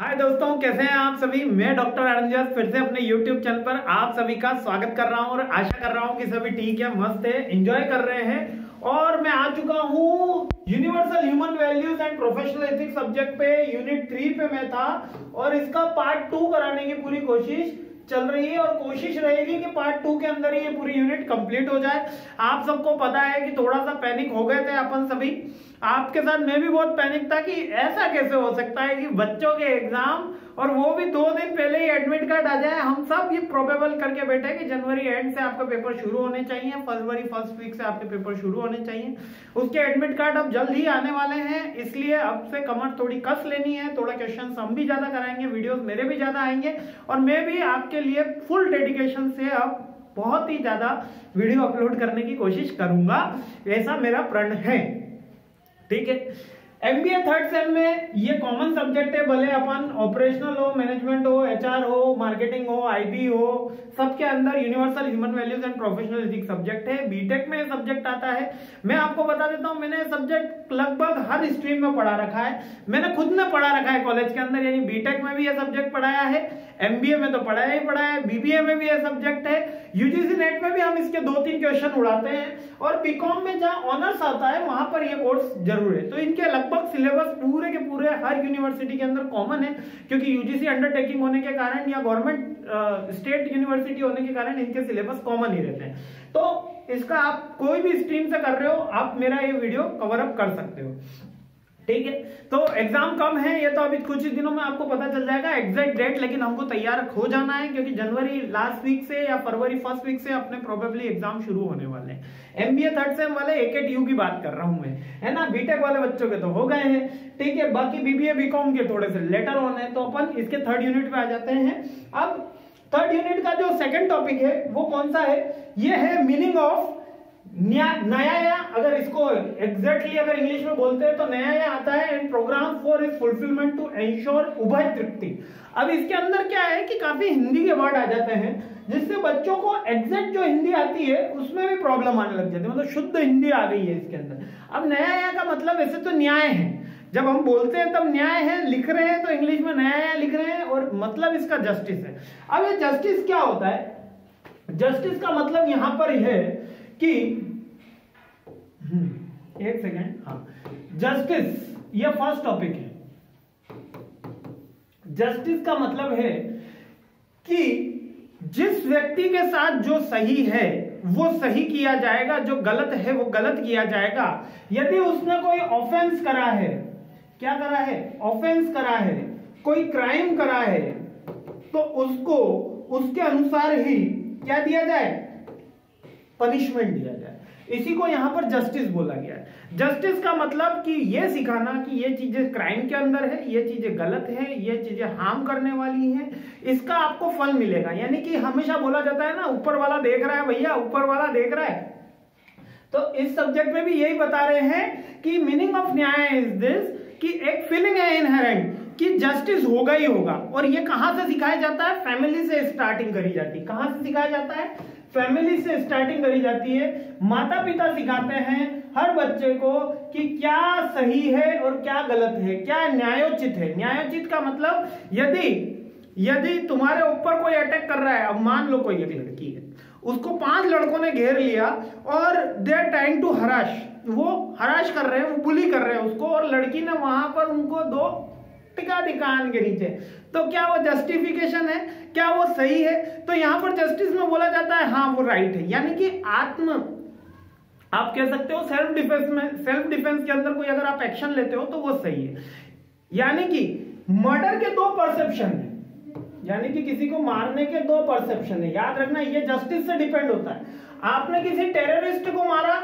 हाय दोस्तों, कैसे हैं आप सभी। मैं डॉक्टर अरंजस फिर से अपने YouTube चैनल पर आप सभी का स्वागत कर रहा हूं और आशा कर रहा हूं कि सभी ठीक है, मस्त है, एंजॉय कर रहे हैं। और मैं आ चुका हूं universal human values and professional ethics subject पे, यूनिट 3 पे मैं था और इसका पार्ट 2 कराने की पूरी कोशिश चल रही है और कोशिश रहेगी कि पार्ट 2 के अंदर ही ये पूरी यूनिट कंप्लीट हो जाए। आप सबको पता है कि थोड़ा सा पैनिक हो गए थे अपन सभी, आपके साथ मैं भी बहुत पैनिक था कि ऐसा कैसे हो सकता है कि बच्चों के एग्जाम और वो भी 2 दिन पहले ही एडमिट कार्ड आ जाए। हम सब ये प्रोबेबल करके बैठे कि जनवरी एंड से आपका पेपर शुरू होने चाहिए, फरवरी फर्स्ट वीक से आपके पेपर शुरू होने चाहिए। उसके एडमिट कार्ड अब जल्द ही आने वाले हैं, इसलिए अब से कमर थोड़ी कस लेनी है। थोड़ा क्वेश्चन हम भी ज्यादा कराएंगे, वीडियोस मेरे भी ज्यादा आएंगे और मैं भी आपके लिए फुल डेडिकेशन से अब बहुत ही ज्यादा वीडियो अपलोड करने की कोशिश करूंगा, ऐसा मेरा प्रण है। ठीक है, एमबीए थर्ड सेम में ये कॉमन सब्जेक्ट है, भले अपन ऑपरेशनल हो, मैनेजमेंट हो, एचआर हो, मार्केटिंग हो, आईबी हो, सबके अंदर universal human values and professional ethics subject है। बीटेक में ये सब्जेक्ट आता है। मैं आपको बता देता हूं, मैंने सब्जेक्ट लगभग हर स्ट्रीम में पढ़ा रखा है, मैंने खुद ने पढ़ा रखा है कॉलेज के अंदर, यानी बीटेक में भी ये सब्जेक्ट पढ़ाया है, एमबीए में तो पढ़ाया ही पढ़ाया है, बीबीए में भी ये सब्जेक्ट है, यूजीसी नेट में भी हम इसके 2-3 क्वेश्चन उड़ाते हैं और बीकॉम में जहां ऑनर्स आता है वहां पर ये कोर्स जरूर है। तो इनके लगभग सिलेबस पूरे के पूरे हर यूनिवर्सिटी के अंदर कॉमन है, क्योंकि यूजीसी अंडरटेकिंग होने के कारण या गवर्नमेंट स्टेट यूनिवर्सिटी होने के कारण इनके सिलेबस कॉमन ही रहते हैं। तो इसका आप कोई भी स्ट्रीम से कर रहे हो, आप मेरा ये वीडियो कवर अप कर सकते हो। ठीक है, तो एग्जाम कब है ये तो अभी कुछ ही दिनों में आपको पता चल जाएगा एग्जैक्ट डेट, लेकिन हमको तैयार हो जाना है क्योंकि जनवरी लास्ट वीक से या फरवरी फर्स्ट वीक से अपने प्रोबेबली एग्जाम शुरू होने वाले हैं। एमबीए थर्ड सेम वाले AKTU की बात कर रहा हूं मैं, है ना। बीटेक वाले बच्चों के तो हो गए हैं, ठीक है। बाकी बीबीए बीकॉम के थोड़े से लेटर ऑन है, तो अपन इसके थर्ड यूनिट पे आ जाते हैं। अब थर्ड यूनिट का जो सेकंड टॉपिक है वो कौन सा है, ये है मीनिंग ऑफ न्याय। अगर इसको एग्जैक्टली अगर इंग्लिश में बोलते हैं तो न्याय आता है and programme for is fulfilment to ensure उभय तृप्ति। अब इसके अंदर क्या है कि काफी हिंदी के वर्ड आ जाते हैं, जिससे बच्चों को एग्जैक्ट जो हिंदी आती है उसमें भी प्रॉब्लम आने लग जाती है, मतलब शुद्ध हिंदी आ गई है इसके अंदर। अब न्याय का मतलब वैसे तो न्याय है, जब हम बोलते हैं तब न्याय है, लिख रहे हैं तो इंग्लिश में न्याय लिख रहे हैं और मतलब इसका जस्टिस है। अब ये जस्टिस क्या होता है, जस्टिस का मतलब यहां पर है कि एक सेकेंड, हाँ, जस्टिस ये फर्स्ट टॉपिक है। जस्टिस का मतलब है कि जिस व्यक्ति के साथ जो सही है वो सही किया जाएगा, जो गलत है वो गलत किया जाएगा। यदि उसने कोई ऑफेंस करा है, क्या करा है, ऑफेंस करा है, कोई क्राइम करा है, तो उसको उसके अनुसार ही क्या दिया जाए, पनिशमेंट दिया जाए। इसी को यहां पर जस्टिस बोला गया है। जस्टिस का मतलब कि ये सिखाना कि ये चीजें क्राइम के अंदर है, ये चीजें गलत है, ये चीजें हार्म करने वाली हैं, इसका आपको फल मिलेगा। यानी कि हमेशा बोला जाता है ना, ऊपर वाला देख रहा है भैया, ऊपर वाला देख रहा है। तो इस सब्जेक्ट में भी यही बता रहे हैं कि मीनिंग ऑफ न्याय इज दिस, कि एक फीलिंग है इनहेरेंट कि जस्टिस होगा ही होगा। और ये कहां से सिखाया जाता है, फैमिली से स्टार्टिंग करी जाती है। कहां से सिखाया जाता है, फैमिली से स्टार्टिंग करी जाती है। माता पिता सिखाते हैं हर बच्चे को कि क्या सही है और क्या गलत है, क्या न्यायोचित है। न्यायोचित का मतलब यदि तुम्हारे ऊपर कोई अटैक कर रहा है, अब मान लो कोई एक लड़की है, उसको 5 लड़कों ने घेर लिया और दे आर ट्राइंग टू हराश, वो हराश कर रहे हैं, वो बुली कर रहे हैं उसको, और लड़की ने वहां पर उनको 2 टिका कान के नीचे, तो क्या वो जस्टिफिकेशन है, क्या वो सही है। तो यहां पर जस्टिस में बोला जाता है हाँ वो राइट है, यानी कि आप कह सकते हो सेल्फ डिफेंस के अंदर कोई अगर आप एक्शन लेते हो तो वो सही है। यानी कि मर्डर के 2 परसेप्शन है, यानी कि किसी को मारने के 2 परसेप्शन है। याद रखना, ये जस्टिस से डिपेंड होता है। आपने किसी टेररिस्ट को मारा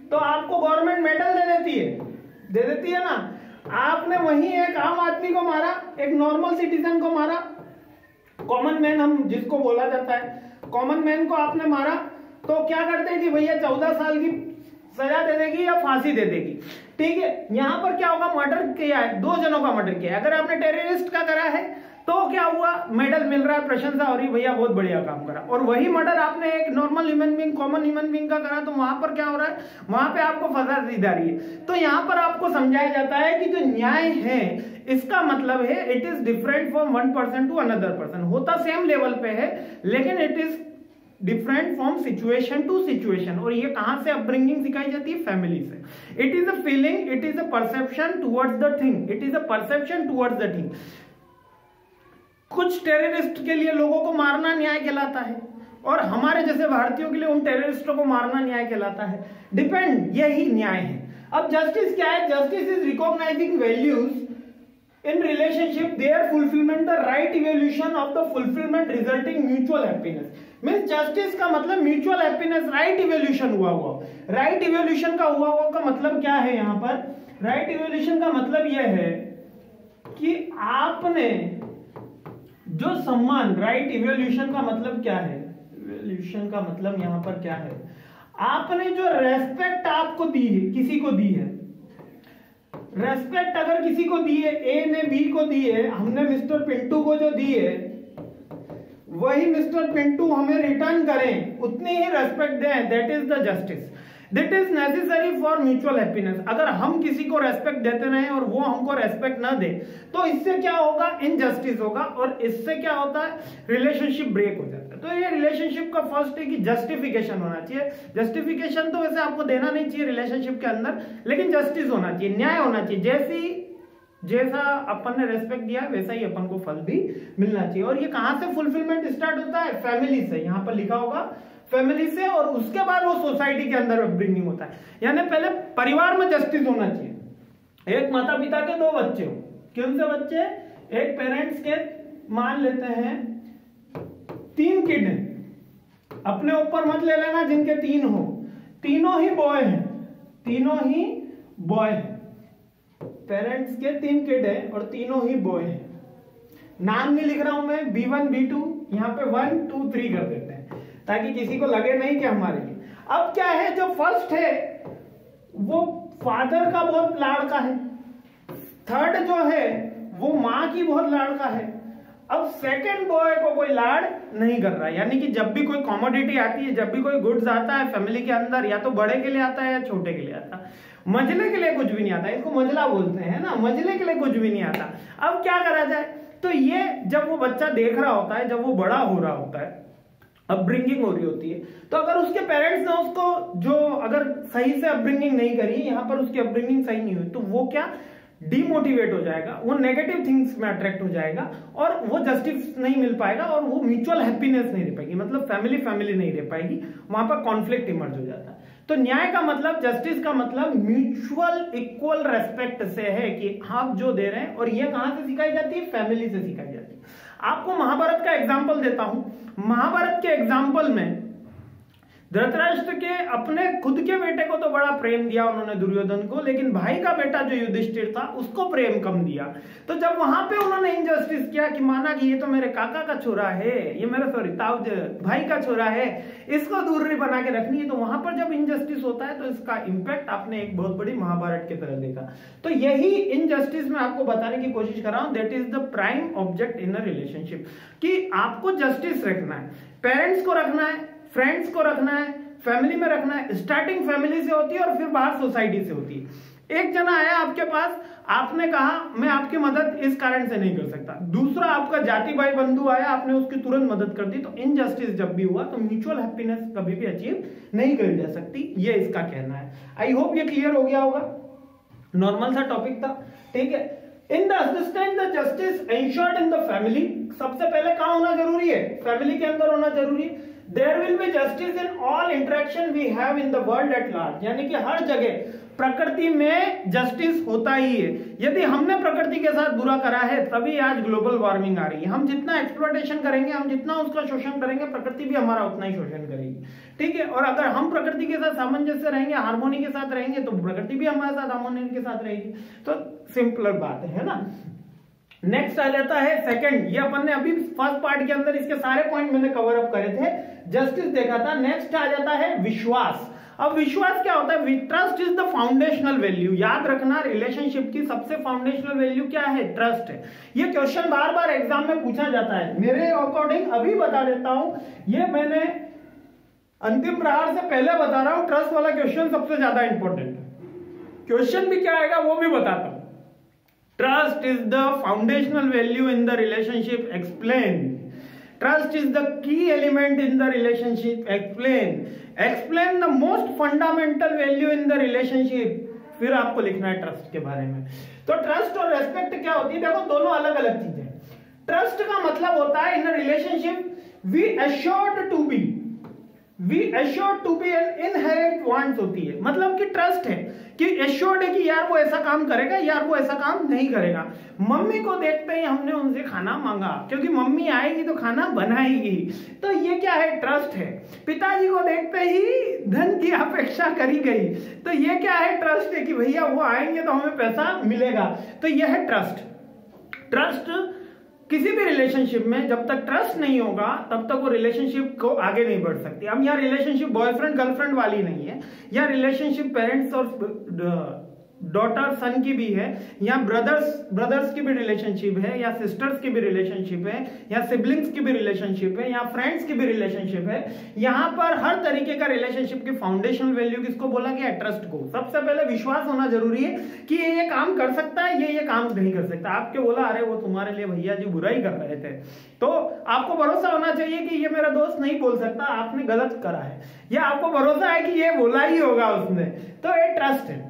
तो आपको गवर्नमेंट मेडल दे देती है ना। आपने वहीं एक आम आदमी को मारा, एक नॉर्मल सिटीजन को मारा, कॉमन मैन हम जिसको बोला जाता है, कॉमन मैन को आपने मारा, तो क्या करते हैं कि भैया 14 साल की सजा दे देगी या फांसी दे देगी। ठीक है, यहां पर क्या होगा, मर्डर किया है, 2 जनों का मर्डर किया है। अगर आपने टेररिस्ट का करा है तो क्या हुआ, मेडल मिल रहा है, प्रशंसा हो रही, भैया बहुत बढ़िया काम करा। और वही मर्डर आपने एक normal human being, common human being का करा, तो वहां पर क्या हो रहा है, वहां पे आपको सजा दी जा रही है। तो यहां पर आपको समझाया जाता है कि जो न्याय है इसका मतलब है it is different from one person to another person. होता सेम लेवल पे है लेकिन it is different from situation to situation. और ये कहां से अपब्रिंगिंग सिखाई जाती है, फैमिली से। It is a feeling, it is a perception towards the thing, it is a perception towards the thing. कुछ टेररिस्ट के लिए लोगों को मारना न्याय कहलाता है और हमारे जैसे भारतीयों के लिए उन टेररिस्टों को मारना न्याय कहलाता है। डिपेंड, यही न्याय है। अब जस्टिस क्या है, justice is recognising values in relationship, their fulfillment, the right evaluation of the fulfillment resulting mutual happiness। means justice का मतलब mutual happiness, right evaluation हुआ। right evaluation का हुआ का मतलब क्या है, यहाँ पर right evaluation का मतलब यह है कि आपने जो सम्मान, right evaluation का मतलब क्या है, evaluation का मतलब यहाँ पर क्या है, आपने जो रेस्पेक्ट आपको दी है, किसी को दी है, रेस्पेक्ट अगर किसी को दी है, ए ने बी को दी है, हमने मिस्टर पिंटू को जो दी है वही मिस्टर पिंटू हमें रिटर्न करें, उतनी ही रेस्पेक्ट दें, that is the justice. That is necessary for mutual happiness. अगर हम किसी को रेस्पेक्ट देते रहें और वो हमको रेस्पेक्ट ना दे तो इससे क्या होगा, इनजस्टिस होगा और इससे क्या होता है, रिलेशनशिप ब्रेक हो जाता है। तो ये रिलेशनशिप का फर्स्ट है कि जस्टिफिकेशन होना चाहिए। जस्टिफिकेशन तो वैसे आपको देना नहीं चाहिए रिलेशनशिप के अंदर, लेकिन जस्टिस होना चाहिए, न्याय होना चाहिए। जैसा अपन ने रेस्पेक्ट दिया वैसा ही अपन को फल भी मिलना चाहिए। और ये कहां से फुलफिलमेंट स्टार्ट होता है, फैमिली से। यहां पर लिखा होगा फैमिली से, और उसके बाद वो सोसाइटी के अंदर अपब्रिंगिंग होता है। यानी पहले परिवार में जस्टिस होना चाहिए। एक माता पिता के 2 बच्चे हो, कौन से बच्चे, एक पेरेंट्स के मान लेते हैं 3 किड हैं, अपने ऊपर मत ले लेना जिनके 3 हो, तीनों ही बॉय हैं, तीनों ही बॉय हैं। पेरेंट्स के 3 किड है और तीनों ही बॉय हैं। नाम नहीं लिख रहा हूं मैं, B1 B2, यहाँ पे 1 2 3 कर देते हैं ताकि किसी को लगे नहीं कि हमारे लिए। अब क्या है, जो फर्स्ट है वो फादर का बहुत लाड़का है, थर्ड जो है वो माँ की बहुत लाड़का है। अब सेकंड बॉय को कोई लाड़ नहीं कर रहा है। यानी कि जब भी कोई कॉमोडिटी आती है, जब भी कोई गुड्स आता है फैमिली के अंदर, या तो बड़े के लिए आता है या छोटे के लिए आता है, मजले के लिए कुछ भी नहीं आता। इसको मजला बोलते हैं ना, मजले के लिए कुछ भी नहीं आता। अब क्या करा जाए, तो ये जब वो बच्चा देख रहा होता है, जब वो बड़ा हो रहा होता है, अपब्रिंगिंग हो रही होती है, तो अगर उसके पेरेंट्स ने उसको जो अगर सही से अपब्रिंगिंग नहीं करी, यहां पर उसकी अपब्रिंगिंग सही नहीं हुई, तो वो क्या डिमोटिवेट हो जाएगा, वो नेगेटिव थिंग्स में अट्रैक्ट हो जाएगा और वो जस्टिस नहीं मिल पाएगा और वो म्यूचुअल हैप्पीनेस नहीं रह पाएगी, मतलब फैमिली नहीं रह पाएगी, वहां पर कॉन्फ्लिक्ट इमर्ज हो जाता है। तो न्याय का मतलब, जस्टिस का मतलब म्यूचुअल इक्वल रेस्पेक्ट से है कि आप जो दे रहे हैं। और ये कहां से सिखाई जाती है, फैमिली से सिखाई जाती है। आपको महाभारत का एग्जाम्पल देता हूं। महाभारत के एग्जाम्पल में धृतराष्ट्र के अपने खुद के बेटे को तो बड़ा प्रेम दिया उन्होंने दुर्योधन को, लेकिन भाई का बेटा जो युधिष्ठिर था उसको प्रेम कम दिया। तो जब वहां पे उन्होंने इनजस्टिस किया कि माना कि ये तो मेरे काका का छोरा है, ये मेरा ताऊ भाई का छोरा है, इसको दूरी बना के रखनी है, तो वहां पर जब इनजस्टिस होता है तो इसका इंपैक्ट आपने एक बहुत बड़ी महाभारत की तरह देखा। तो यही इनजस्टिस में आपको बताने की कोशिश कर रहा हूं, that is the prime object in a relationship, कि आपको जस्टिस रखना है, पेरेंट्स को रखना है, फ्रेंड्स को रखना है, फैमिली में रखना है। स्टार्टिंग फैमिली से होती है और फिर बाहर सोसाइटी से होती है। एक जना आया आपके पास, आपने कहा मैं आपकी मदद इस कारण से नहीं कर सकता। दूसरा आपका जाति भाई बंधु आया, आपने उसकी तुरंत मदद कर दी। तो इनजस्टिस जब भी हुआ तो म्यूचुअल हैप्पीनेस कभी भी अचीव नहीं करी जा सकती, ये इसका कहना है। आई होप ये क्लियर हो गया होगा, नॉर्मल सा टॉपिक था, ठीक है। In the assistant the justice ensured in the family, सबसे पहले कहां होना जरूरी है, फैमिली के अंदर होना जरूरी है। There will be justice in all interaction we have in the world at large, यानी कि हर जगह प्रकृति में जस्टिस होता ही है। यदि हमने प्रकृति के साथ बुरा करा है तभी आज ग्लोबल वार्मिंग आ रही है। हम जितना एक्सप्लॉयटेशन करेंगे, हम जितना उसका शोषण करेंगे, प्रकृति भी हमारा उतना ही शोषण करेगी, ठीक है। और अगर हम प्रकृति के साथ सामंजस्य रहेंगे, हार्मोनी के साथ रहेंगे, तो प्रकृति भी हमारे साथ हार्मोनी के साथ रहेगी। तो सिंपल बात है ना। नेक्स्ट आ जाता है सेकंड, ये अपन ने अभी फर्स्ट पार्ट के अंदर इसके सारे पॉइंट मैंने कवर अप करे थे, जस्टिस देखा था। नेक्स्ट आ जाता है विश्वास। अब विश्वास क्या होता है? Trust is the foundational value. याद रखना, रिलेशनशिप की सबसे फाउंडेशनल वैल्यू क्या है? ट्रस्ट है। ये क्वेश्चन बार बार एग्जाम में पूछा जाता है। मेरे अकॉर्डिंग अभी बता देता हूं, ये मैंने अंतिम प्रहार से पहले बता रहा हूं, ट्रस्ट वाला क्वेश्चन सबसे ज्यादा इंपॉर्टेंट है। क्वेश्चन भी क्या आएगा वो भी बताता हूं। Trust is the foundational value in the relationship, explain. Trust is the key element in the relationship, explain. Explain the most fundamental value in the relationship. फिर आपको लिखना है ट्रस्ट के बारे में। तो ट्रस्ट और रेस्पेक्ट क्या होती है? देखो, दोनों अलग अलग चीजें। ट्रस्ट का मतलब होता है इन a relationship we assured to be an inherent wants होती है। मतलब कि ट्रस्ट है कि एश्योर्ड है कि यार वो ऐसा काम करेगा, यार वो ऐसा काम नहीं करेगा। मम्मी को देखते ही हमने उनसे खाना मांगा क्योंकि मम्मी आएगी तो खाना बनाएगी, तो ये क्या है? ट्रस्ट है। पिताजी को देखते ही धन की अपेक्षा करी गई, तो ये क्या है? ट्रस्ट है कि भैया वो आएंगे तो हमें पैसा मिलेगा, तो ये है ट्रस्ट। ट्रस्ट किसी भी रिलेशनशिप में जब तक ट्रस्ट नहीं होगा तब तक वो रिलेशनशिप को आगे नहीं बढ़ सकती। अब यहाँ रिलेशनशिप बॉयफ्रेंड गर्लफ्रेंड वाली नहीं है, या रिलेशनशिप पेरेंट्स और डॉटर सन की भी है, या ब्रदर्स की भी रिलेशनशिप है, या सिस्टर्स की भी रिलेशनशिप है, या सिबलिंग्स की भी रिलेशनशिप है, या फ्रेंड्स की भी रिलेशनशिप है। यहाँ पर हर तरीके का रिलेशनशिप की फाउंडेशनल वैल्यू किसको बोला गया है? ट्रस्ट को। सबसे पहले विश्वास होना जरूरी है कि ये काम कर सकता है, ये काम नहीं कर सकता। आपके बोला अरे वो तुम्हारे लिए भैया जी बुरा ही कर रहे थे, तो आपको भरोसा होना चाहिए कि ये मेरा दोस्त नहीं बोल सकता, आपने गलत करा है, या आपको भरोसा है कि ये बोला ही होगा उसने, तो ये ट्रस्ट है।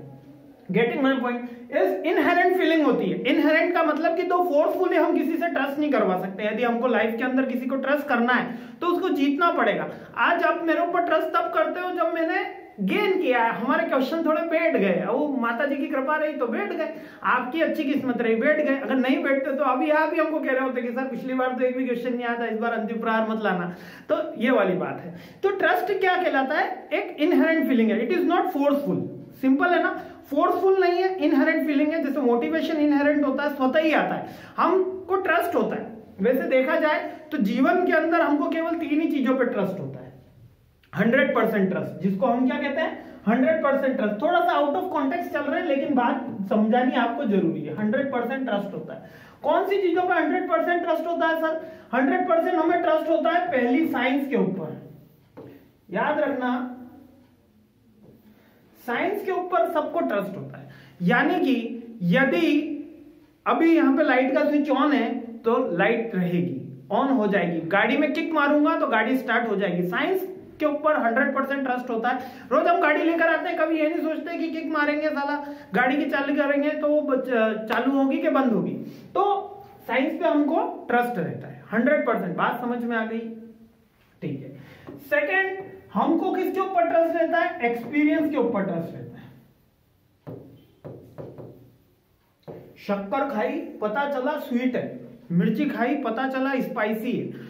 Getting my point is inherent feeling होती है। इनहेरेंट का मतलब कि तो फोर्सफुली हम किसी से ट्रस्ट नहीं करवा सकते। यदि हमको लाइफ के अंदर किसी को ट्रस्ट करना है तो उसको जीतना पड़ेगा। आज आप मेरे ऊपर ट्रस्ट तब करते हो जब मैंने गेन किया है, हमारे क्वेश्चन थोड़े बैठ गए, वो माता जी की कृपा रही तो बैठ गए, आपकी अच्छी किस्मत रही बैठ गए। अगर नहीं बैठते तो अभी आप ही हमको कह रहे होते कि सर पिछली बार तो एक भी क्वेश्चन नहीं आया था, इस बार अंतिम प्रहार मत लाना। तो ये वाली बात है। तो ट्रस्ट क्या कहलाता है? एक इनहेरेंट फीलिंग है। It is not forceful. Simple है ना, फोर्सफुल नहीं है, इनहेरेंट फीलिंग है। जैसे मोटिवेशन इनहेरेंट होता है, स्वतः ही आता है, हमको ट्रस्ट होता है। वैसे देखा जाए तो जीवन के अंदर हमको केवल 3 ही चीजों पे ट्रस्ट होता है। 100% ट्रस्ट, जिसको हम क्या कहते हैं? 100% ट्रस्ट। थोड़ा सा आउट ऑफ कॉन्टेक्स्ट चल रहे हैं लेकिन बात समझानी आपको जरूरी है। 100% ट्रस्ट होता है। कौन सी चीजों पे 100% ट्रस्ट होता है सर? 100% हमें ट्रस्ट होता है पहली साइंस के ऊपर। याद रखना, साइंस के ऊपर सबको ट्रस्ट होता है। यानी कि यदि अभी यहां पे लाइट का स्विच ऑन है तो लाइट रहेगी, ऑन हो जाएगी। गाड़ी में किक मारूंगा तो गाड़ी स्टार्ट हो जाएगी। साइंस के ऊपर 100% ट्रस्ट होता है। रोज हम गाड़ी लेकर आते हैं, कभी ये नहीं सोचते कि किक मारेंगे साला गाड़ी की चालू करेंगे तो वो चालू होगी कि बंद होगी। तो साइंस पे हमको ट्रस्ट रहता है 100%। बात समझ में आ गई? ठीक है। सेकंड, हमको किसके ऊपर ट्रस्ट रहता है? एक्सपीरियंस के ऊपर ट्रस्ट रहता है। शक्कर खाई पता चला स्वीट है, मिर्ची खाई पता चला स्पाइसी है,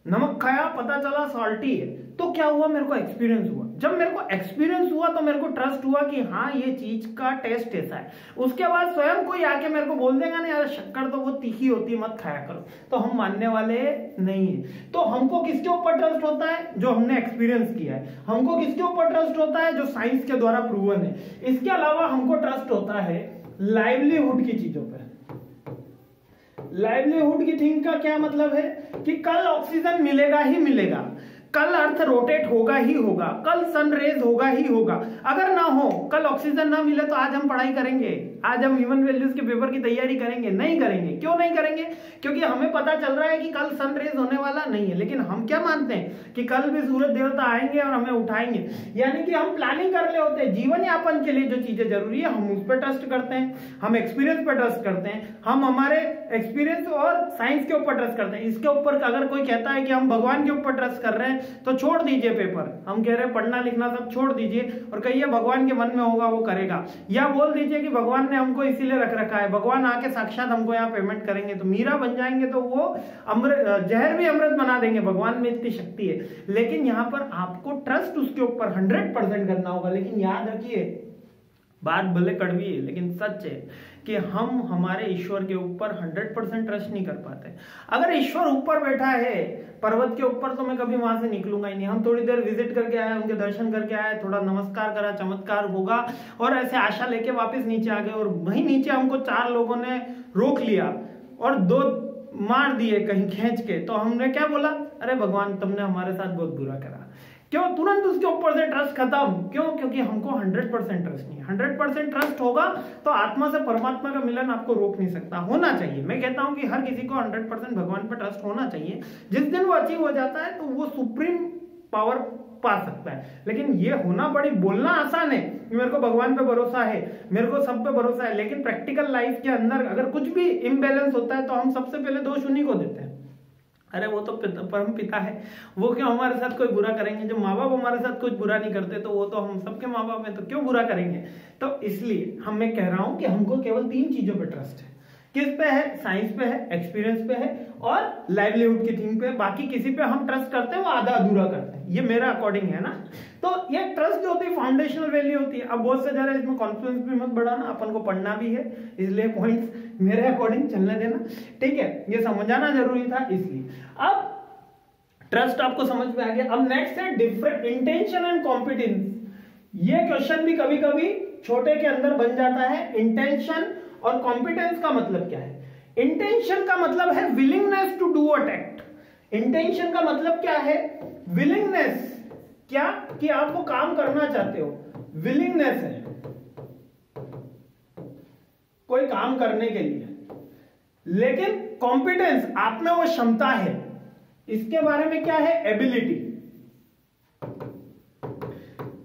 नमक खाया पता चला सॉल्टी है। तो क्या हुआ? मेरे को एक्सपीरियंस हुआ। जब मेरे को एक्सपीरियंस हुआ तो मेरे को ट्रस्ट हुआ कि हाँ ये चीज का टेस्ट ऐसा है। उसके बाद स्वयं कोई आके मेरे को बोल देगा ना यार शक्कर तो वो तीखी होती है, मत खाया करो, तो हम मानने वाले नहीं है। तो हमको किसके ऊपर ट्रस्ट होता है? जो हमने एक्सपीरियंस किया है। हमको किसके ऊपर ट्रस्ट होता है? जो साइंस के द्वारा प्रूवन है। इसके अलावा हमको ट्रस्ट होता है लाइवलीहुड की चीजों पर। लाइवलीहुड की थिंग का क्या मतलब है कि कल ऑक्सीजन मिलेगा ही मिलेगा, कल अर्थ रोटेट होगा ही होगा, कल सनरेज होगा ही होगा। अगर ना हो, कल ऑक्सीजन ना मिले तो आज हम पढ़ाई करेंगे, आज हम ह्यूमन वैल्यूज के पेपर की तैयारी करेंगे? नहीं करेंगे। क्यों नहीं करेंगे? क्योंकि हमें पता चल रहा है कि कल सनरेज होने वाला नहीं है। लेकिन हम क्या मानते हैं कि कल भी सूरज देवता आएंगे और हमें उठाएंगे। यानी कि हम प्लानिंग कर रहे होते हैं जीवन यापन के लिए जो चीजें जरूरी है, हम उस पर ट्रस्ट करते हैं, हम एक्सपीरियंस पर ट्रस्ट करते हैं, हम हमारे एक्सपीरियंस और साइंस के ऊपर ट्रस्ट करते हैं। इसके ऊपर अगर कोई कहता है कि हम भगवान के ऊपर ट्रस्ट कर रहे हैं तो छोड़ दीजिए पेपर, हम कह रहे हैं पढ़ना लिखना सब छोड़ दीजिए और कहिए भगवान के मन में होगा वो करेगा। या बोल दीजिए कि भगवान ने हमको इसीलिए रख रखा है, भगवान आके साक्षात हमको यहाँ पेमेंट करेंगे, तो मीरा बन जाएंगे तो वो अमृत, जहर भी अमृत बना देंगे, भगवान में इतनी शक्ति है। लेकिन यहाँ पर आपको ट्रस्ट उसके ऊपर 100% करना होगा। लेकिन याद रखिए, बात भले कड़वी है लेकिन सच है, कि हम हमारे ईश्वर के ऊपर 100% ट्रस्ट नहीं कर पाते। अगर ईश्वर ऊपर बैठा है पर्वत के ऊपर, तो मैं कभी वहां से निकलूंगा ही नहीं। हम थोड़ी देर विजिट करके आए, उनके दर्शन करके आए, थोड़ा नमस्कार करा, चमत्कार होगा, और ऐसे आशा लेके वापस नीचे आ गए, और वहीं नीचे हमको 4 लोगों ने रोक लिया और 2 मार दिए कहीं खींच के। तो हमने क्या बोला, अरे भगवान तुमने हमारे साथ बहुत बुरा करा। क्यों? तुरंत उसके ऊपर से ट्रस्ट खत्म। क्यों? क्योंकि हमको 100% ट्रस्ट नहीं है। 100% ट्रस्ट होगा तो आत्मा से परमात्मा का मिलन आपको रोक नहीं सकता। होना चाहिए, मैं कहता हूं कि हर किसी को 100% भगवान पर ट्रस्ट होना चाहिए। जिस दिन वो अचीव हो जाता है तो वो सुप्रीम पावर पा सकता है। लेकिन ये होना बड़ी, बोलना आसान है मेरे को भगवान पे भरोसा है, मेरे को सब पे भरोसा है, लेकिन प्रैक्टिकल लाइफ के अंदर अगर कुछ भी इम्बैलेंस होता है तो हम सबसे पहले दोष उन्हीं को देते हैं। अरे वो तो परम पिता है, वो क्यों हमारे साथ कोई बुरा करेंगे? जो माँ बाप हमारे साथ कुछ बुरा नहीं करते तो वो तो हम सबके माँ बाप हैं, तो क्यों बुरा करेंगे? तो इसलिए मैं कह रहा हूं कि हमको केवल 3 चीजों पे ट्रस्ट है। किस पे है? साइंस पे है, एक्सपीरियंस पे है और लाइवलीहुड की थिंग पे। बाकी किसी पे हम ट्रस्ट करते हैं वो आधा अधूरा करते हैं, ये मेरा अकॉर्डिंग है ना। तो ये ट्रस्ट जो होती है फाउंडेशनल वैल्यू होती है। अब बहुत से जरा इसमें कॉन्फिडेंस भी मत बढ़ाना, अपन को पढ़ना भी है, इसलिए पॉइंट्स मेरे अकॉर्डिंग चलने देना, ठीक है? ये समझाना जरूरी था इसलिए। अब ट्रस्ट आपको समझ में आ गया। अब नेक्स्ट है डिफरेंट इंटेंशन एंड कॉम्पिटेंस। ये क्वेश्चन भी कभी कभी छोटे के अंदर बन जाता है। इंटेंशन और कॉम्पिटेंस का मतलब क्या है? इंटेंशन का मतलब है willingness to do a act. Intention का मतलब क्या है? विलिंगनेस, क्या कि आप वो काम करना चाहते हो, विलिंगनेस है कोई काम करने के लिए। लेकिन कॉम्पिटेंस, आप में वो क्षमता है, इसके बारे में क्या है? एबिलिटी।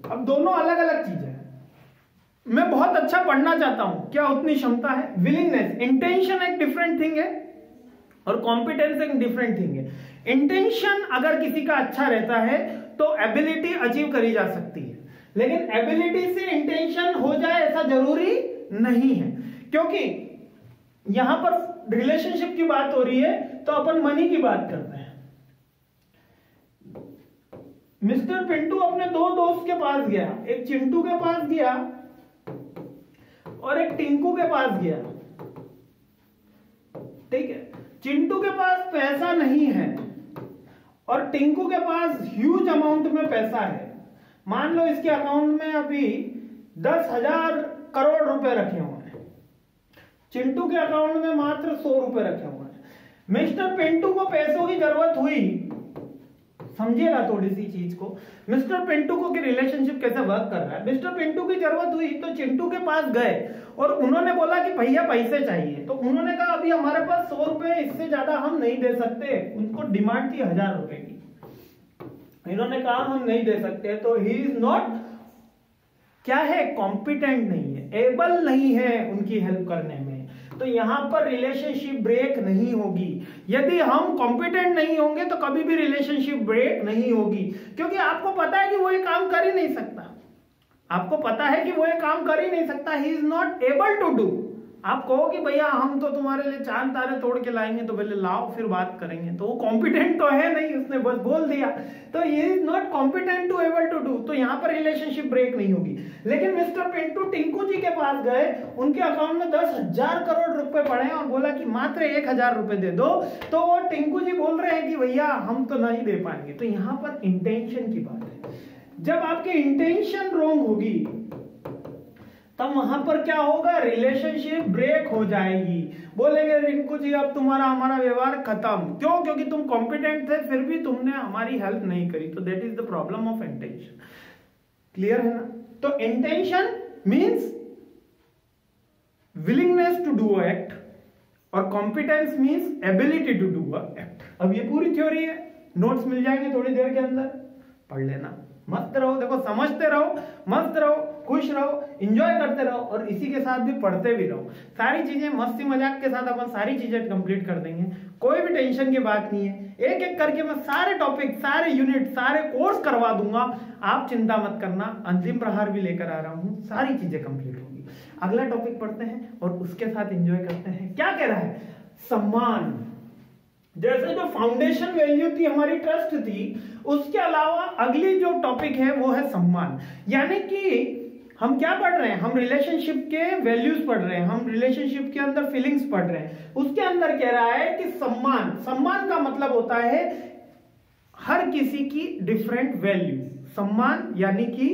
अब दोनों अलग अलग चीजें हैं। मैं बहुत अच्छा पढ़ना चाहता हूं, क्या उतनी क्षमता है? विलिंगनेस। इंटेंशन एक डिफरेंट थिंग है और कॉम्पिटेंस एक डिफरेंट थिंग है। इंटेंशन अगर किसी का अच्छा रहता है तो एबिलिटी अचीव करी जा सकती है, लेकिन एबिलिटी से इंटेंशन हो जाए ऐसा जरूरी नहीं है। क्योंकि यहां पर रिलेशनशिप की बात हो रही है तो अपन मनी की बात करते हैं। मिस्टर पिंटू अपने 2 दोस्त के पास गया, एक चिंटू के पास गया और एक टिंकू के पास गया, ठीक है? चिंटू के पास पैसा नहीं है और टिंकू के पास ह्यूज अमाउंट में पैसा है। मान लो इसके अकाउंट में अभी 10,000 करोड़ रुपए रखे हुए हैं, चिंटू के अकाउंट में मात्र 100 रुपए रखे हुए हैं। मिस्टर पिंटू को पैसों की जरूरत हुई, समझिएगा थोड़ी सी चीज को। मिस्टर पिंटू को की रिलेशनशिप कैसे वर्क कर रहा है। मिस्टर पिंटू की जरूरत हुई तो चिंटू के पास गए और उन्होंने बोला कि भैया पैसे चाहिए। तो उन्होंने कहा अभी हमारे पास 100 रुपए, इससे ज्यादा हम नहीं दे सकते। उनको डिमांड थी 1000 रुपए की। इन्होंने कहा हम नहीं दे सकते। तो ही इज नॉट, क्या है? कॉम्पिटेंट नहीं है, एबल नहीं है उनकी हेल्प करने में। तो यहां पर रिलेशनशिप ब्रेक नहीं होगी। यदि हम कॉम्पिटेंट नहीं होंगे तो कभी भी रिलेशनशिप ब्रेक नहीं होगी, क्योंकि आपको पता है कि वो ये काम कर ही नहीं सकता। आपको पता है कि वो ये काम कर ही नहीं सकता। He is not able to do. आप कहो कि भैया हम तो तुम्हारे लिए चांद तारे तोड़ के लाएंगे, तो पहले लाओ फिर बात करेंगे, तो वो कॉम्पिटेंट तो है नहीं, उसने बस बोल दिया। तो ये is not competent to able to do. तो यहां पर रिलेशनशिप ब्रेक नहीं होगी। लेकिन मिस्टर पिंटू टिंकू जी के पास गए, उनके अकाउंट में 10,000 करोड़ रुपए पड़े और बोला कि मात्र 1,000 रुपए दे दो। तो वो टिंकू जी बोल रहे हैं कि भैया हम तो नहीं दे पाएंगे। तो यहां पर इंटेंशन की बात है। जब आपकी इंटेंशन रॉन्ग होगी तब वहां पर क्या होगा? रिलेशनशिप ब्रेक हो जाएगी। बोलेंगे रिंकू जी अब तुम्हारा हमारा व्यवहार खत्म। क्यों? क्योंकि तुम कॉम्पिटेंट थे फिर भी तुमने हमारी हेल्प नहीं करी। तो that is the problem of intention. Clear है ना? तो intention means willingness to do a act और competence means ability to do a act. अब ये पूरी थ्योरी है, नोट्स मिल जाएंगे थोड़ी देर के अंदर, पढ़ लेना। मस्त रहो, देखो समझते रहो, मस्त रहो, खुश रहो, एंजॉय करते रहो और इसी के साथ भी पढ़ते भी रहो। सारी चीजें मस्ती मजाक के साथ अपन सारी चीजें कंप्लीट कर देंगे, कोई भी टेंशन की बात नहीं है। एक एक करके मैं सारे टॉपिक, सारे यूनिट, सारे कोर्स करवा दूंगा, आप चिंता मत करना। अंतिम प्रहार भी लेकर आ रहा हूं, सारी चीजें कंप्लीट होगी। अगला टॉपिक पढ़ते हैं और उसके साथ एंजॉय करते हैं। क्या कह रहा है? सम्मान। जैसे जो फाउंडेशन वैल्यू थी हमारी ट्रस्ट थी, उसके अलावा अगली जो टॉपिक है वो है सम्मान। यानी कि हम क्या पढ़ रहे हैं, हम रिलेशनशिप के वैल्यूज पढ़ रहे हैं, हम रिलेशनशिप के अंदर फीलिंग्स पढ़ रहे हैं। उसके अंदर कह रहा है कि सम्मान, सम्मान का मतलब होता है हर किसी की डिफरेंट वैल्यू। सम्मान यानी कि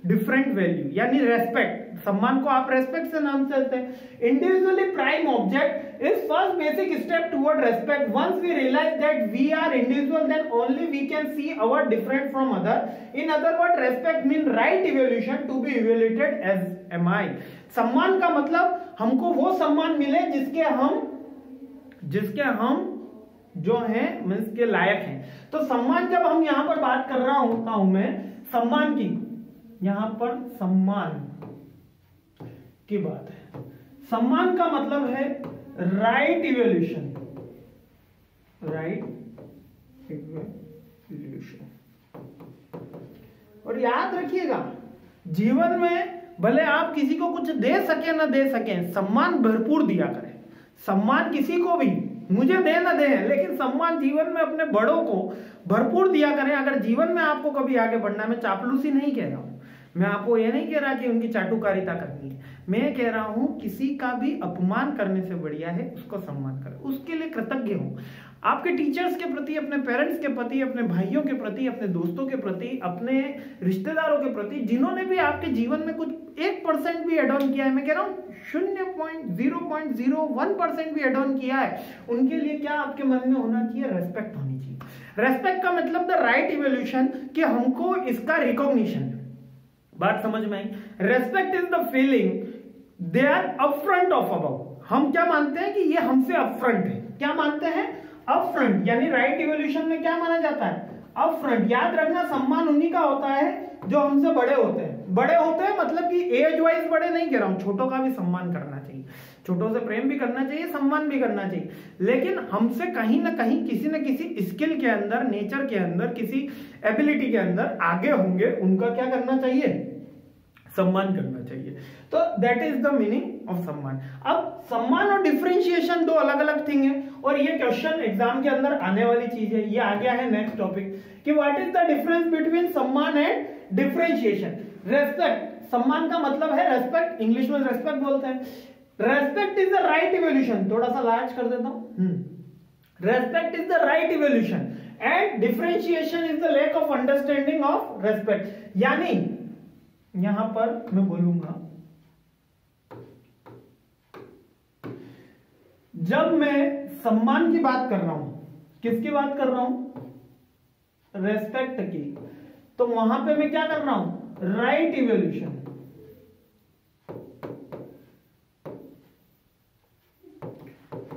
डिफरेंट वैल्यू यानी रेस्पेक्ट। सम्मान को आप रेस्पेक्ट से नाम से लेते हैं। Individually prime object is first basic step toward respect. Once we realise that we are individual then only we can see our different from other. In other word respect mean right evolution to be इवोल्यूटेड as M आई। सम्मान का मतलब हमको वो सम्मान मिले जिसके हम जो है मीन्स के लायक हैं। तो सम्मान जब हम यहां पर बात कर रहा होता हूं मैं सम्मान की, यहां पर सम्मान की बात है। सम्मान का मतलब है राइट इवोल्यूशन, राइट इवोल्यूशन। और याद रखिएगा जीवन में भले आप किसी को कुछ दे सके ना दे सके, सम्मान भरपूर दिया करें। सम्मान किसी को भी, मुझे दे ना दे, लेकिन सम्मान जीवन में अपने बड़ों को भरपूर दिया करें। अगर जीवन में आपको कभी आगे बढ़ना है, मैं चापलूसी नहीं कह रहा हूं, मैं आपको यह नहीं कह रहा कि उनकी चाटुकारिता करनी है, मैं कह रहा हूं किसी का भी अपमान करने से बढ़िया है उसको सम्मान करें, उसके लिए कृतज्ञ हो। आपके टीचर्स के प्रति, अपने पेरेंट्स के प्रति, अपने भाइयों के प्रति, अपने दोस्तों के प्रति, अपने रिश्तेदारों के प्रति, जिन्होंने भी आपके जीवन में कुछ 1% भी एड ऑन किया है, मैं कह रहा हूं 0.01% भी एड ऑन किया है, उनके लिए क्या आपके मन में होना चाहिए, रेस्पेक्ट होनी चाहिए। रेस्पेक्ट का मतलब द राइट इवोल्यूशन, कि हमको इसका रिकॉग्निशन। बात समझ में आई? Respect is the feeling they are upfront of above. हम क्या मानते हैं कि ये हमसे अपफ्रंट है। क्या मानते हैं? अपफ्रंट। यानी राइट इवोल्यूशन में क्या माना जाता है? अपफ्रंट। याद रखना सम्मान उन्हीं का होता है जो हमसे बड़े होते हैं। बड़े होते हैं मतलब कि एज वाइज बड़े नहीं कह रहा हूं, छोटों का भी सम्मान करना चाहिए, छोटों से प्रेम भी करना चाहिए, सम्मान भी करना चाहिए, लेकिन हमसे कहीं ना कहीं किसी न किसी स्किल के अंदर, नेचर के अंदर, किसी एबिलिटी के अंदर आगे होंगे, उनका क्या करना चाहिए? सम्मान करना चाहिए। तो that is the meaning of सम्मान। अब सम्मान और डिफरेंशिएशन दो अलग अलग थिंग है, और ये क्वेश्चन एग्जाम के अंदर आने वाली चीज है। ये आ गया है नेक्स्ट टॉपिक कि what is the difference between सम्मान एंड डिफरेंशिएशन। रेस्पेक्ट, सम्मान का मतलब है रेस्पेक्ट, इंग्लिश में रेस्पेक्ट बोलते हैं। Respect is the right evolution, थोड़ा सा लार्ज कर देता हूं। Respect is the right evolution and differentiation is the lack of understanding of respect. यानी यहां पर मैं बोलूंगा, जब मैं सम्मान की बात कर रहा हूं, किसकी बात कर रहा हूं? रेस्पेक्ट की, तो वहां पे मैं क्या कर रहा हूं? Right evolution.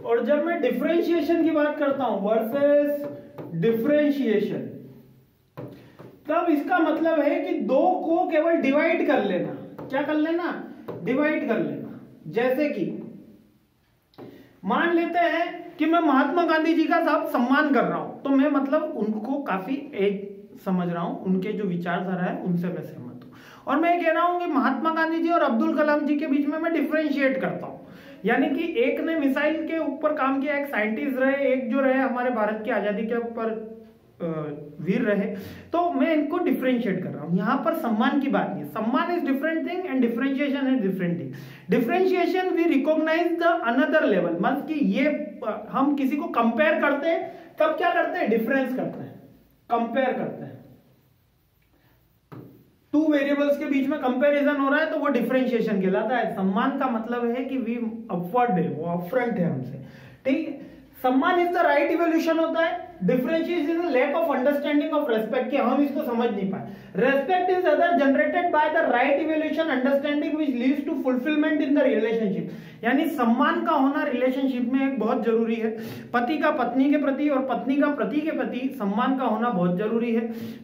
और जब मैं डिफरेंशिएशन की बात करता हूं, वर्सेस डिफरेंशिएशन, तब इसका मतलब है कि दो को केवल डिवाइड कर लेना। क्या कर लेना? डिवाइड कर लेना। जैसे कि मान लेते हैं कि मैं महात्मा गांधी जी का साहब सम्मान कर रहा हूं, तो मैं मतलब उनको काफी एज समझ रहा हूं, उनके जो विचारधारा है उनसे मैं सहमत हूं, और मैं कह रहा हूं कि महात्मा गांधी जी और अब्दुल कलाम जी के बीच में मैं डिफरेंशिएट करता हूं। यानी कि एक ने मिसाइल के ऊपर काम किया, एक साइंटिस्ट रहे, एक जो रहे हमारे भारत की आजादी के ऊपर वीर रहे, तो मैं इनको डिफरेंशिएट कर रहा हूं। यहां पर सम्मान की बात नहीं, सम्मान is different thing and differentiation is different thing. Differentiation we recognise the other level, मतलब कि ये हम किसी को कंपेयर करते हैं, तब क्या करते हैं? डिफरेंस करते हैं, कंपेयर करते हैं। टू वेरिएबल्स के बीच में कंपैरिजन हो रहा है तो वो डिफरेंशिएशन कहलाता है। सम्मान का मतलब है कि वी अपवर्ड है, वो अपफ्रंट है हमसे, ठीक है। सम्मान इज द राइट इवोल्यूशन होता है, differentiation is the lack of understanding of respect, कि हम इसको समझ नहीं पाए। Respect is other generated by the right evolution understanding which leads to fulfilment in the relationship. यानी सम्मान का होना रिलेशनशिप में एक बहुत जरूरी है। पति का पत्नी के प्रति और पत्नी का पति के प्रति सम्मान का होना बहुत जरूरी है।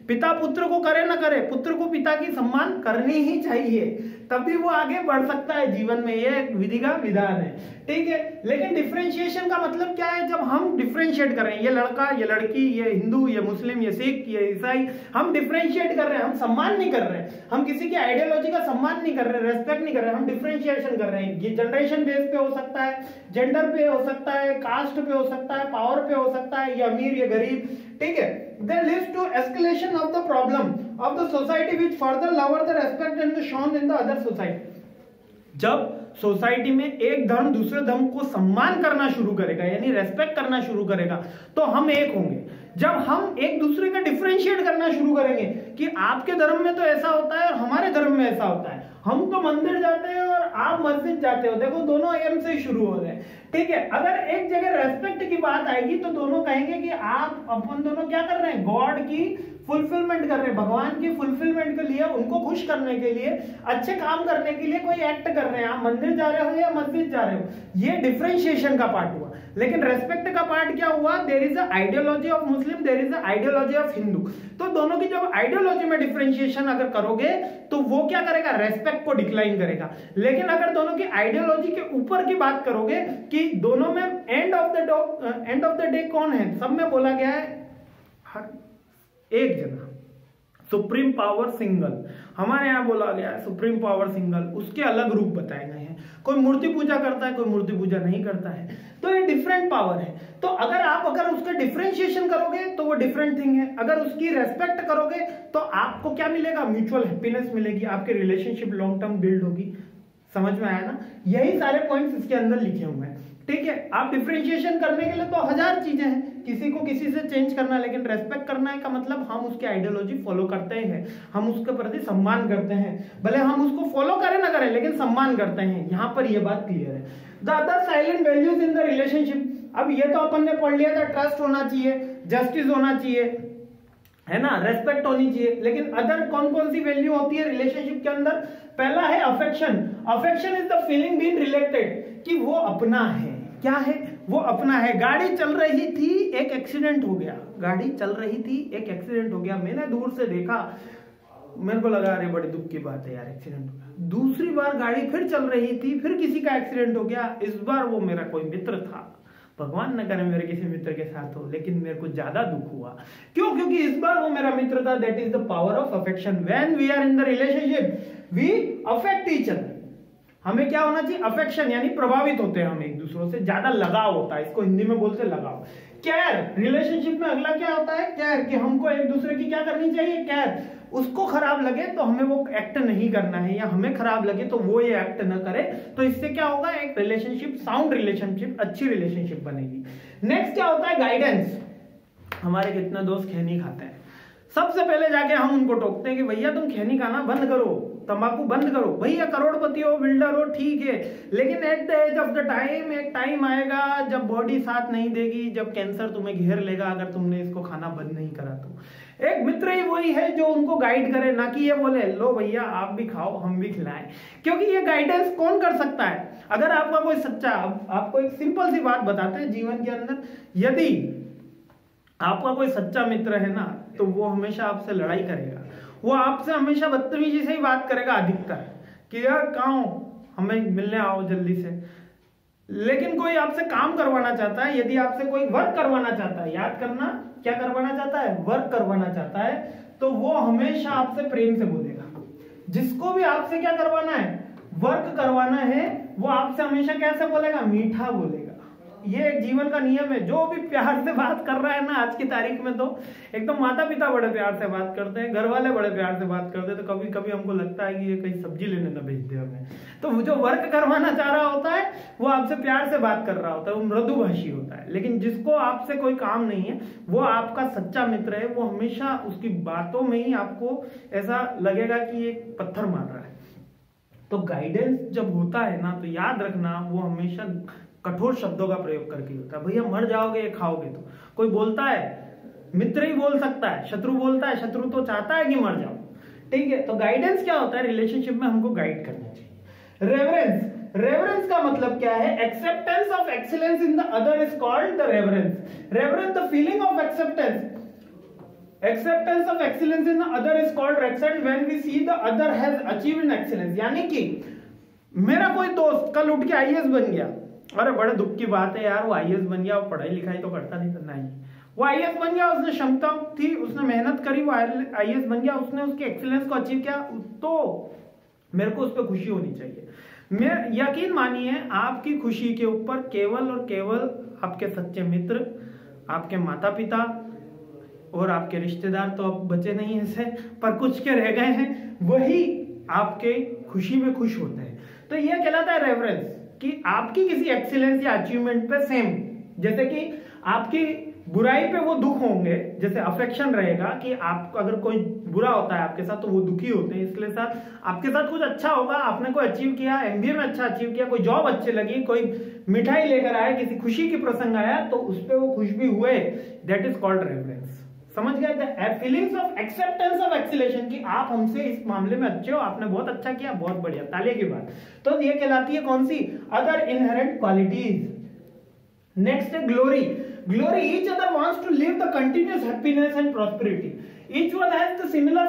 पिता पुत्र को करे ना करे, पुत्र को पिता की सम्मान करनी ही चाहिए, तभी वो आगे बढ़ सकता है जीवन में। ये एक विधि का विधान है, ठीक है। लेकिन डिफरेंशिएशन का मतलब क्या है? जब हम डिफरेंशिएट कर रहे हैं, ये लड़का, ये लड़की, ये हिंदू, ये मुस्लिम, ये सिख, ये ईसाई, हम डिफरेंशिएट कर रहे हैं, हम सम्मान नहीं कर रहे हैं, हम किसी की आइडियोलॉजी का सम्मान नहीं कर रहे, रेस्पेक्ट नहीं कर रहे, हम डिफरेंशिएशन कर रहे हैं। ये जनरेशन बेस पे हो सकता है, जेंडर पे हो सकता है, कास्ट पे हो सकता है, पावर पे हो सकता है, ये अमीर, ये गरीब, ठीक है। That leads to escalation of the problem of the society which further lower the respect and the shown in the other society. जब सोसाइटी में एक धर्म दूसरे धर्म को सम्मान करना शुरू करेगा, यानी रेस्पेक्ट करना शुरू करेगा, तो हम एक होंगे। जब हम एक दूसरे का डिफरेंशिएट करना शुरू करेंगे कि आपके धर्म में तो ऐसा होता है और हमारे धर्म में ऐसा होता है, हम तो मंदिर जाते हैं और आप मस्जिद जाते हो, देखो दोनों एम से शुरू हो रहे हैं, ठीक है। अगर एक जगह रेस्पेक्ट की बात आएगी तो दोनों कहेंगे कि आप अपन दोनों क्या कर रहे हैं, गॉड की फुलफिलमेंट कर रहे हैं, भगवान की फुलफिलमेंट के लिए, उनको खुश करने के लिए, अच्छे काम करने के लिए कोई एक्ट कर रहे हैं। आप मंदिर जा रहे हो या मस्जिद जा रहे हो, ये डिफरेंशिएशन का पार्ट हुआ। लेकिन रेस्पेक्ट का पार्ट क्या हुआ, there is a ideology of Muslim, there is a ideology of Hindu. तो दोनों की जब आइडियोलॉजी में डिफरेंशिएशन अगर करोगे तो वो क्या करेगा, रेस्पेक्ट को डिक्लाइन करेगा। लेकिन अगर दोनों की आइडियोलॉजी के ऊपर की बात करोगे कि दोनों में एंड ऑफ द डे कौन है, सब में बोला गया है हर एक जना, सुप्रीम पावर सिंगल। हमारे यहां बोला गया है सुप्रीम पावर सिंगल, उसके अलग रूप बताए गए हैं। कोई मूर्ति पूजा करता है, कोई मूर्ति पूजा नहीं करता है, तो ये डिफरेंट पावर है। तो अगर उसका डिफरेंशिएशन करोगे तो वो डिफरेंट थिंग है। अगर उसकी रेस्पेक्ट करोगे तो आपको क्या मिलेगा, म्यूचुअल हैप्पीनेस मिलेगी, आपके रिलेशनशिप लॉन्ग टर्म बिल्ड होगी। समझ में आया ना, यही सारे पॉइंट्स इसके अंदर लिखे हुए हैं, ठीक है। आप डिफरेंशिएशन करने के लिए तो हजार चीजें हैं, किसी को किसी से चेंज करना, लेकिन रेस्पेक्ट करना है का मतलब हम उसकी आइडियोलॉजी फॉलो करते हैं, हम उसके प्रति सम्मान करते हैं, भले हम उसको फॉलो करें ना करें, लेकिन सम्मान करते हैं। यहां पर यह बात क्लियर है। The other silent values in the relationship, अब ये तो अपन ने पढ़ लिया था, ट्रस्ट होना चाहिए, जस्टिस होना चाहिए, है ना, रेस्पेक्ट होनी चाहिए। लेकिन अदर कौन कौन सी वैल्यू होती है रिलेशनशिप के अंदर, पहला है affection. Affection is the feeling being related, कि वो अपना है। क्या है, वो अपना है। गाड़ी चल रही थी, एक एक्सीडेंट हो गया, गाड़ी चल रही थी, एक एक्सीडेंट हो गया, मैंने दूर से देखा, मेरे को लगा अरे बड़ी दुख की बात है यार, एक्सीडेंट हो गया। दूसरी बार गाड़ी फिर चल रही थी, फिर किसी का एक्सीडेंट हो गया, इस बार वो मेरा कोई मित्र था, भगवान न करे मेरे किसी मित्र के साथ हो, लेकिन मेरे को ज्यादा दुख हुआ। क्यों, क्योंकि इस बार वो मेरा मित्र था। That is the power of affection. When we are in the relationship we affect each other. हमें क्या होना चाहिए, अफेक्शन, यानी प्रभावित होते हैं हम एक दूसरों से, ज्यादा लगाव होता है, इसको हिंदी में बोलते हैं लगाव। केयर, रिलेशनशिप में अगला क्या होता है, केयर, कि हमको एक दूसरे की क्या करनी चाहिए, केयर। उसको खराब लगे तो हमें वो एक्ट नहीं करना है, या हमें खराब लगे तो वो ये एक्ट न करे। तो इससे क्या होगा, एक रिलेशनशिप, साउंड रिलेशनशिप, अच्छी रिलेशनशिप बनेगी। नेक्स्ट क्या होता है, गाइडेंस। हमारे कितने दोस्त खैनी खाते हैं, सबसे पहले जाके हम उनको टोकते हैं कि भैया तुम खैनी खाना बंद करो, तंबाकू बंद करो। भैया करोड़पति हो, बिल्डर हो, ठीक है, लेकिन at the age of the time एक टाइम आएगा जब बॉडी साथ नहीं देगी, जब कैंसर तुम्हें घेर लेगा अगर तुमने इसको खाना बंद नहीं करा तो। एक मित्र ही वही है जो उनको गाइड करे, ना कि ये बोले लो भैया आप भी खाओ हम भी खिलाएं। क्योंकि ये गाइडेंस कौन कर सकता है, अगर आपका कोई सच्चा, आपको एक सिंपल सी बात बताते हैं जीवन के अंदर, यदि आपका कोई सच्चा मित्र है ना, तो वो हमेशा आपसे लड़ाई करेगा, वो आपसे हमेशा बदतमीजी से ही बात करेगा अधिकतर, कि यार कहाँ हो, हमें मिलने आओ जल्दी से। लेकिन कोई आपसे काम करवाना चाहता है, यदि आपसे कोई वर्क करवाना चाहता है, याद करना, क्या करवाना चाहता है, वर्क करवाना चाहता है, तो वो हमेशा आपसे प्रेम से बोलेगा। जिसको भी आपसे क्या करवाना है, वर्क करवाना है, वो आपसे हमेशा कैसे बोलेगा, मीठा बोलेगा। ये एक जीवन का नियम है। जो भी प्यार से बात कर रहा है ना आज की तारीख में, तो एकदम माता पिता बड़े प्यार से बात करते हैं, घर वाले बड़े प्यार से बात करते हैं, तो कभी कभी हमको लगता है कि ये कहीं सब्जी लेने ना भेज दे हमें। तो जो वर्क करवाना चाह रहा होता है वो आपसे प्यार से बात कर रहा होता है, वो मृदुभाषी होता है। लेकिन जिसको आपसे कोई काम नहीं है, वो आपका सच्चा मित्र है, वो हमेशा उसकी बातों में ही आपको ऐसा लगेगा कि ये पत्थर मार रहा है। तो गाइडेंस जब होता है ना, तो याद रखना वो हमेशा कठोर शब्दों का प्रयोग करके होता है। भैया मर जाओगे ये खाओगे तो। कोई बोलता है, मित्र ही बोल सकता है, शत्रु बोलता है, शत्रु तो चाहता है कि मर जाओ, ठीक है। तो गाइडेंस क्या होता है, रिलेशनशिप में हमको गाइड करना चाहिए। रेवरेंस, रेवरेंस का मतलब क्या है, acceptance of excellence in the other is called the reverence. Reverence the feeling of acceptance, acceptance of excellence in the other is called reverence when we see the other has achieved in excellence. यानी कि मेरा कोई दोस्त कल उठ के IAS बन गया, अरे बड़े दुख की बात है यार, वो आईएएस बन गया, वो पढ़ाई लिखाई तो करता नहीं था, नहीं, वो आईएएस बन गया, उसने क्षमता थी, उसने मेहनत करी, वो आईएएस बन गया, उसने उसके एक्सीलेंस को अचीव किया, तो मेरे को उस पर खुशी होनी चाहिए। मैं यकीन मानिए आपकी खुशी के ऊपर केवल और केवल आपके सच्चे मित्र, आपके माता पिता, और आपके रिश्तेदार तो अब बचे नहीं ऐसे, पर कुछ के रह गए हैं, वही आपके खुशी में खुश होते हैं। तो यह कहलाता है रेफरेंस, कि आपकी किसी एक्सीलेंस या अचीवमेंट पे सेम, जैसे कि आपकी बुराई पे वो दुख होंगे, जैसे अफेक्शन रहेगा कि आपको अगर कोई बुरा होता है आपके साथ तो वो दुखी होते हैं, इसलिए साथ आपके साथ कुछ अच्छा होगा, आपने कोई अचीव किया, एमबीए में अच्छा अचीव किया, कोई जॉब अच्छी लगी, कोई मिठाई लेकर आया, किसी खुशी की प्रसंग आया, तो उस पर वो खुश भी हुए, दैट इज कॉल्ड रेफरेंस। समझ गए? Feelings of acceptance of acceleration, कि आप हमसे इस मामले में अच्छे हो, आपने बहुत अच्छा किया, बहुत बढ़िया, ताली की बात। तो ये कहलाती है कौन सी? Other inherent qualities. नेक्स्ट है glory. Glory, each other wants to live the continuous happiness and prosperity. Each one has the similar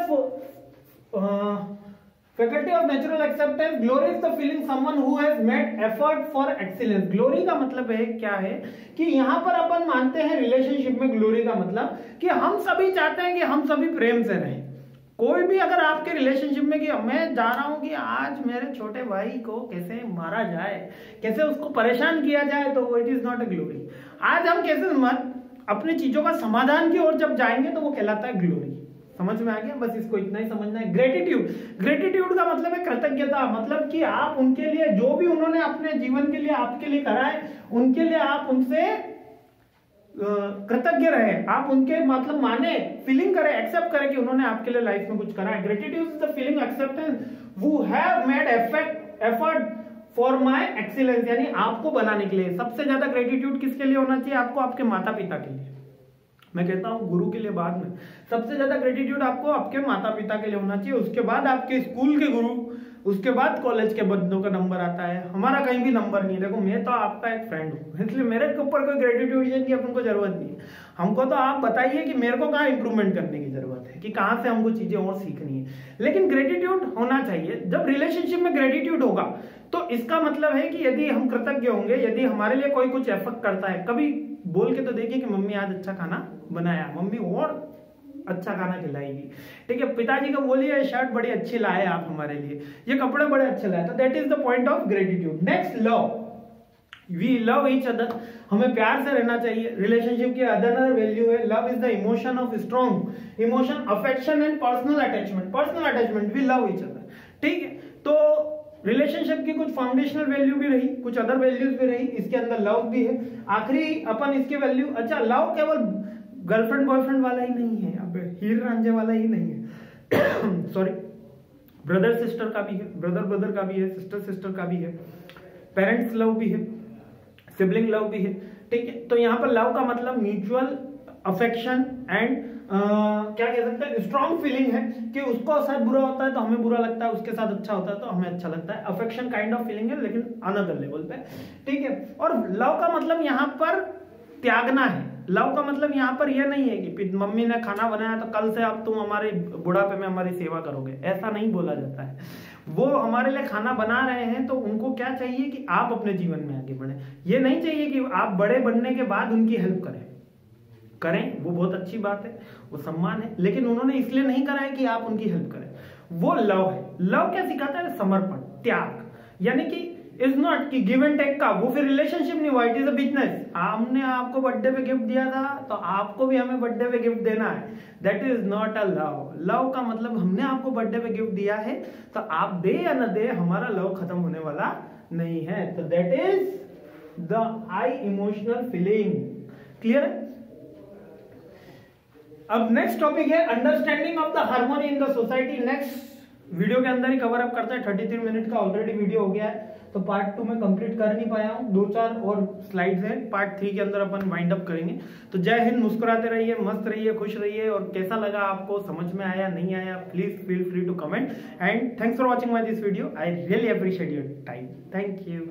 faculty of natural acceptance. Glory is the feeling someone who has made effort for excellence. Glory का मतलब है क्या है कि यहाँ पर अपन मानते हैं रिलेशनशिप में ग्लोरी का मतलब कि हम सभी चाहते हैं कि हम सभी प्रेम से रहें। कोई भी अगर आपके रिलेशनशिप में कि मैं जा रहा हूं कि आज मेरे छोटे भाई को कैसे मारा जाए, कैसे उसको परेशान किया जाए, तो it is not a glory. आज हम कैसे अपनी चीजों का समाधान की ओर जब जाएंगे तो वो कहलाता है ग्लोरी। समझ में आ गया? बस इसको इतना ही समझना है। ग्रेटिट्यूड, ग्रेटिट्यूड का मतलब है कृतज्ञता, मतलब कि आप उनके लिए जो भी उन्होंने अपने जीवन के लिए आपके लिए करा है, उनके लिए आप उनसे कृतज्ञ रहे, आप उनके मतलब माने, फीलिंग करें, एक्सेप्ट करें कि उन्होंने आपके लिए लाइफ में कुछ करा है। Gratitude is the feeling acceptance who have made effort for my excellence, यानी आपको बनाने के लिए। सबसे ज्यादा ग्रेटिट्यूड किसके लिए होना चाहिए? आपको आपके माता पिता के लिए। मैं कहता हूं गुरु के लिए बाद में, सबसे ज्यादा ग्रेटिट्यूड आपको आपके माता पिता के लिए होना चाहिए, उसके बाद आपके स्कूल के गुरु, उसके बाद कॉलेज के बंदों का नंबर आता है। हमारा कहीं भी नंबर नहीं है। देखो मैं तो आपका एक फ्रेंड हूँ, इसलिए मेरे ऊपर कोई ग्रेटिट्यूड की अपन को जरूरत नहीं है। हमको तो आप बताइए कि मेरे को कहाँ इंप्रूवमेंट करने की जरूरत है, कि कहाँ से हमको चीजें और सीखनी है, लेकिन ग्रेटिट्यूड होना चाहिए। जब रिलेशनशिप में ग्रेटिट्यूड होगा तो इसका मतलब है कि यदि हम कृतज्ञ होंगे, यदि हमारे लिए कोई कुछ एफर्ट करता है, कभी बोल के तो देखिए कि मम्मी आज अच्छा खाना बनाया, मम्मी और अच्छा खाना खिलाएगी, ठीक है। पिताजी को बोलिए शर्ट बड़ी अच्छी लाए आप हमारे लिए, ये कपड़े बड़े अच्छे लाए, तो that is the point of gratitude. Next, love. We love each other, हमें प्यार से रहना चाहिए। रिलेशनशिप की अदर वैल्यू है love is the emotion of strong emotion, affection and personal attachment. Personal attachment, we love each other, ठीक है। तो रिलेशनशिप की कुछ फाउंडेशनल वैल्यू भी रही, कुछ अदर वैल्यूज भी रही, इसके अंदर लव भी है। आखिरी अपन इसके वैल्यू, अच्छा लव केवल गर्लफ्रेंड बॉयफ्रेंड वाला ही नहीं है, अब हीर रांझे वाला ही नहीं है सॉरी, ब्रदर सिस्टर का भी है, ब्रदर ब्रदर का भी है, सिस्टर सिस्टर का भी है, पेरेंट्स लव भी है, सिबलिंग लव भी है, ठीक है। तो यहाँ पर लव का मतलब म्यूचुअल अफेक्शन एंड क्या कह सकते हैं, स्ट्रॉन्ग फीलिंग है कि उसको साथ बुरा होता है तो हमें बुरा लगता है, उसके साथ अच्छा होता है तो हमें अच्छा लगता है। अफेक्शन काइंड ऑफ फीलिंग है, लेकिन अनदर लेवल पे, ठीक है। और लव का मतलब यहाँ पर त्यागना है। लव का मतलब यहाँ पर यह नहीं है कि मम्मी ने खाना बनाया तो कल से अब तुम हमारे बुढ़ापे में हमारी सेवा करोगे, ऐसा नहीं बोला जाता है। वो हमारे लिए खाना बना रहे हैं तो उनको क्या चाहिए कि आप अपने जीवन में आगे बढ़े। ये नहीं चाहिए कि आप बड़े बनने के बाद उनकी हेल्प करें, वो बहुत अच्छी बात है, वो सम्मान है, लेकिन उन्होंने इसलिए नहीं करा है कि आप उनकी हेल्प करें। वो लव है। लव क्या सिखाता है? समर्पण, त्याग, यानी कि इज नॉट कि गिव एंड टेक का, वो फिर रिलेशनशिप नहीं हुआ, इट इज अ बिजनेस। हमने आपको बर्थडे पे गिफ्ट दिया था तो आपको भी हमें बर्थडे पे गिफ्ट देना है, that is not a love. Love का मतलब हमने आपको बर्थडे पे गिफ्ट दिया है तो आप दे या न दे, हमारा लव खत्म होने वाला नहीं है, तो that is the high emotional feeling. Clear है? अब नेक्स्ट टॉपिक है understanding of the harmony in the society. Next video के अंदर ही कवर अप करता है, 33 मिनट का ऑलरेडी वीडियो हो गया है, तो पार्ट 2 में कंप्लीट कर नहीं पाया हूं, 2-4 और स्लाइड्स हैं, पार्ट 3 के अंदर अपन वाइंड अप करेंगे। तो जय हिंद, मुस्कुराते रहिए, मस्त रहिए, खुश रहिए, और कैसा लगा आपको, समझ में आया नहीं आया, please feel free to comment, and thanks for watching my this video. I really appreciate your time. Thank you.